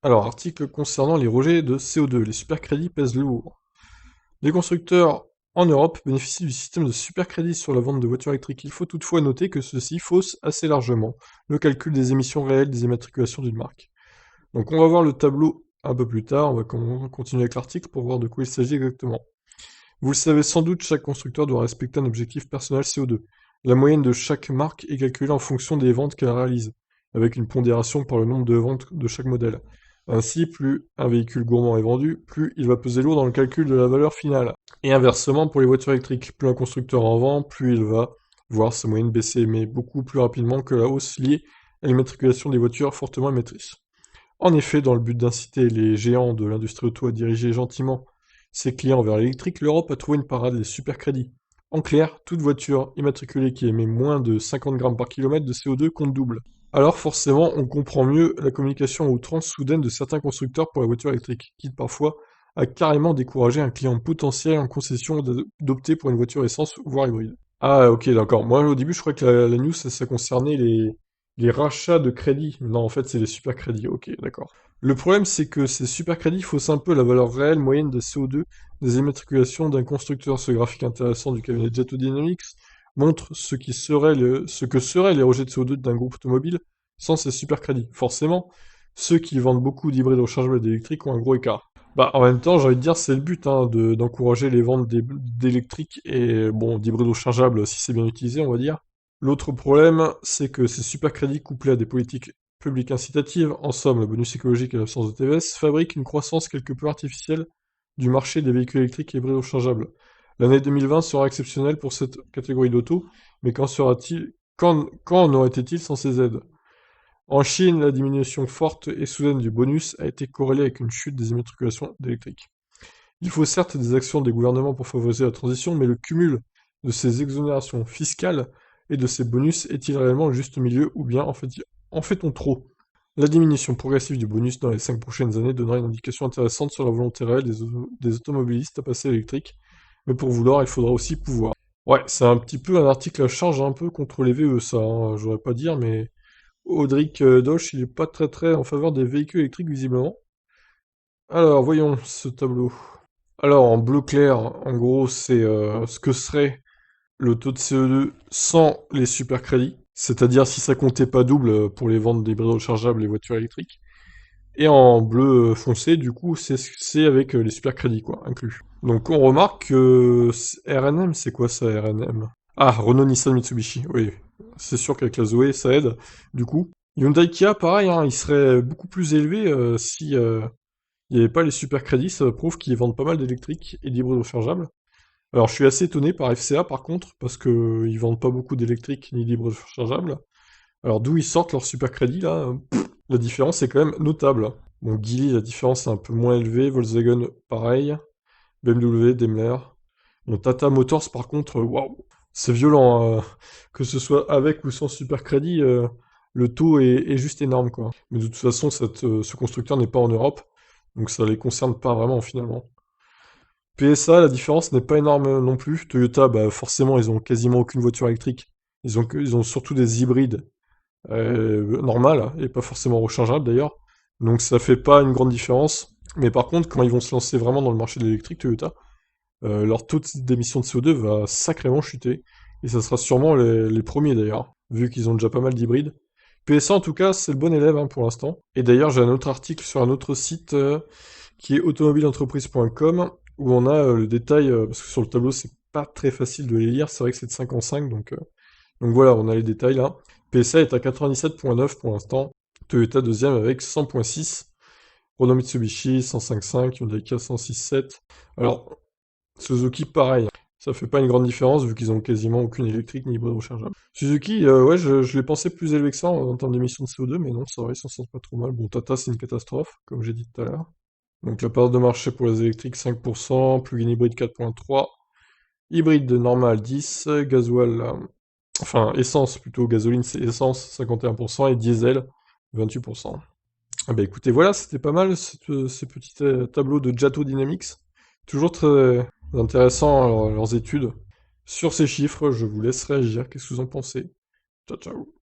Alors, article concernant les rejets de CO2. Les supercrédits pèsent lourd. Les constructeurs en Europe bénéficient du système de supercrédits sur la vente de voitures électriques. Il faut toutefois noter que ceci fausse assez largement le calcul des émissions réelles des immatriculations d'une marque. Donc on va voir le tableau un peu plus tard, on va continuer avec l'article pour voir de quoi il s'agit exactement. Vous le savez sans doute, chaque constructeur doit respecter un objectif personnel CO2. La moyenne de chaque marque est calculée en fonction des ventes qu'elle réalise, avec une pondération par le nombre de ventes de chaque modèle. Ainsi, plus un véhicule gourmand est vendu, plus il va peser lourd dans le calcul de la valeur finale. Et inversement pour les voitures électriques, plus un constructeur en vend, plus il va voir sa moyenne baisser, mais beaucoup plus rapidement que la hausse liée à l'immatriculation des voitures fortement émettrices. En effet, dans le but d'inciter les géants de l'industrie auto à diriger gentiment ses clients vers l'électrique, l'Europe a trouvé une parade, les supercrédits. En clair, toute voiture immatriculée qui émet moins de 50 grammes par kilomètre de CO2 compte double. Alors forcément, on comprend mieux la communication à outrance soudaine de certains constructeurs pour la voiture électrique, quitte parfois à carrément décourager un client potentiel en concession d'opter pour une voiture essence voire hybride. Ah ok, d'accord. Moi au début je croyais que la news ça concernait les rachats de crédits. Non, en fait c'est les supercrédits. Ok, d'accord. Le problème c'est que ces supercrédits faussent un peu la valeur réelle moyenne de CO2 des immatriculations d'un constructeur. Ce graphique intéressant du cabinet Jet Dynamics montre ce que seraient les rejets de CO2 d'un groupe automobile sans ces supercrédits. Forcément, ceux qui vendent beaucoup d'hybrides rechargeables et d'électriques ont un gros écart. Bah, en même temps, j'ai envie de dire, c'est le but, hein, d'encourager les ventes d'électriques et, bon, d'hybrides rechargeables si c'est bien utilisé, on va dire. L'autre problème, c'est que ces supercrédits couplés à des politiques publiques incitatives, en somme, le bonus écologique et l'absence de TVS, fabriquent une croissance quelque peu artificielle du marché des véhicules électriques et hybrides rechargeables. L'année 2020 sera exceptionnelle pour cette catégorie d'auto, mais quand en aurait-il sans ces aides? En Chine, la diminution forte et soudaine du bonus a été corrélée avec une chute des immatriculations d'électriques. Il faut certes des actions des gouvernements pour favoriser la transition, mais le cumul de ces exonérations fiscales et de ces bonus est-il réellement le juste milieu ou bien en fait-on trop? La diminution progressive du bonus dans les 5 prochaines années donnera une indication intéressante sur la volonté réelle des automobilistes à passer à l'électrique, mais pour vouloir, il faudra aussi pouvoir. Ouais, c'est un petit peu un article à charge un peu contre les VE, ça, hein, j'aurais pas dire, mais Audric Doche, il est pas très en faveur des véhicules électriques visiblement. Alors, voyons ce tableau. Alors, en bleu clair, en gros, c'est ce que serait le taux de CO2 sans les supercrédits, c'est-à-dire si ça comptait pas double pour les ventes des hybrides rechargeables et voitures électriques. Et en bleu foncé, du coup, c'est avec les supercrédits, quoi, inclus. Donc, on remarque que RNM, c'est quoi ça, RNM? Ah, Renault Nissan Mitsubishi, oui. C'est sûr qu'avec la Zoé, ça aide, du coup. Hyundai Kia, pareil, hein, il serait beaucoup plus élevé si il n'y avait pas les super crédits, ça prouve qu'ils vendent pas mal d'électriques et d'hybrides rechargeables. Alors je suis assez étonné par FCA par contre, parce que ils vendent pas beaucoup d'électriques ni d'hybrides rechargeables. Alors d'où ils sortent leurs super crédits là, la différence est quand même notable. Bon, Geely, la différence est un peu moins élevée, Volkswagen pareil, BMW, Daimler. Bon, Tata Motors par contre, waouh, c'est violent, que ce soit avec ou sans super crédit, le taux est juste énorme quoi. Mais de toute façon, ce constructeur n'est pas en Europe, donc ça les concerne pas vraiment finalement. PSA, la différence n'est pas énorme non plus. Toyota, bah forcément, ils ont quasiment aucune voiture électrique. Ils ont surtout des hybrides normales et pas forcément rechargeables d'ailleurs. Donc ça fait pas une grande différence. Mais par contre, quand ils vont se lancer vraiment dans le marché de l'électrique, Toyota, leur taux d'émission de CO2 va sacrément chuter. Et ça sera sûrement les premiers d'ailleurs, vu qu'ils ont déjà pas mal d'hybrides. PSA en tout cas, c'est le bon élève hein, pour l'instant. Et d'ailleurs, j'ai un autre article sur un autre site qui est automobileentreprise.com où on a le détail, parce que sur le tableau c'est pas très facile de les lire, c'est vrai que c'est de 5 en 5, donc voilà, on a les détails là. PSA est à 97.9 pour l'instant, Toyota deuxième avec 100.6, Renault Mitsubishi 105.5, Hyundai Kia 106.7. Alors, Suzuki pareil, hein. Ça fait pas une grande différence vu qu'ils ont quasiment aucune électrique ni hybride rechargeable. Suzuki, ouais, je l'ai pensé plus élevé que ça en termes d'émissions de CO2, mais non, ça va, ils s'en sortent pas trop mal. Bon, Tata, c'est une catastrophe, comme j'ai dit tout à l'heure. Donc la part de marché pour les électriques 5%, plug-in hybride 4.3, hybride normal 10, gasoil, enfin essence plutôt, gasoline c'est essence 51% et diesel 28%. Ah bah écoutez, voilà, c'était pas mal ces petits tableaux de Jato Dynamics. Toujours très intéressant leurs études. Sur ces chiffres, je vous laisse réagir. Qu'est-ce que vous en pensez? Ciao ciao.